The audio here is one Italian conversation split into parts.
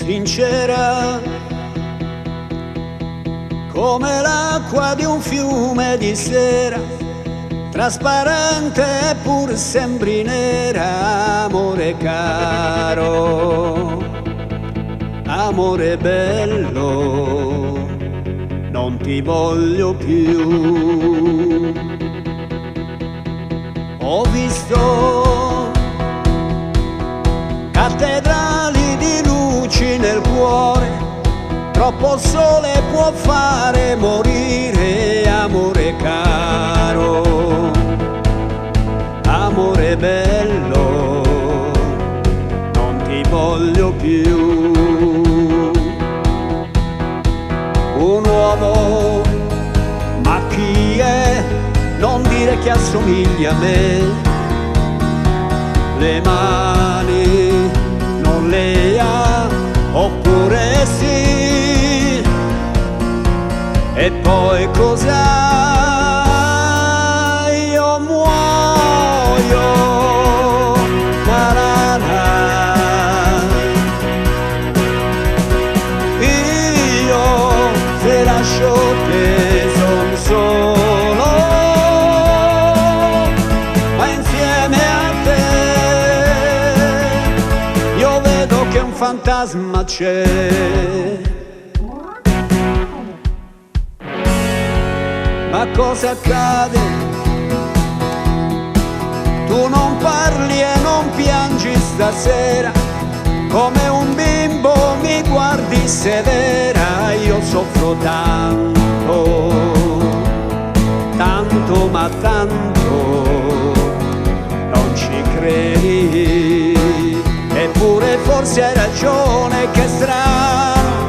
sincera, come l'acqua di un fiume di sera, trasparente pur sembri nera. Amore caro, amore bello, non ti voglio più. Ho visto cattedrali di luci nel cuore, troppo sole può fare morire. Amore caro, amore bello, non ti voglio più. Un uomo, ma chi è? Non dire che assomiglia a me. Le mani non le ha, oppure sì. E poi cos'ha? Io muoio. Ta-ra-ra. Io se lascio te son solo, ma insieme a te io vedo che un fantasma c'è. Ma cosa accade? Tu non parli e non piangi stasera, come un bimbo mi guardi severa. Io soffro tanto, tanto ma tanto, non ci credi, eppure forse hai ragione. Che strano,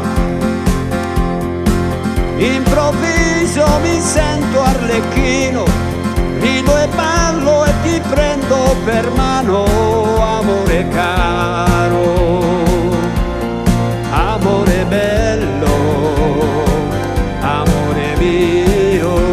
improvviso mi sento arlecchino, rido e ballo e ti prendo per mano. Amore caro, amore bello, amore mio.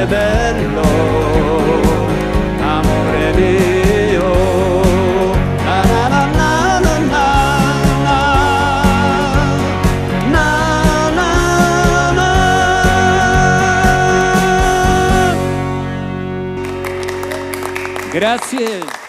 Bello, amore mio. Na na na na na na na na na. Grazie.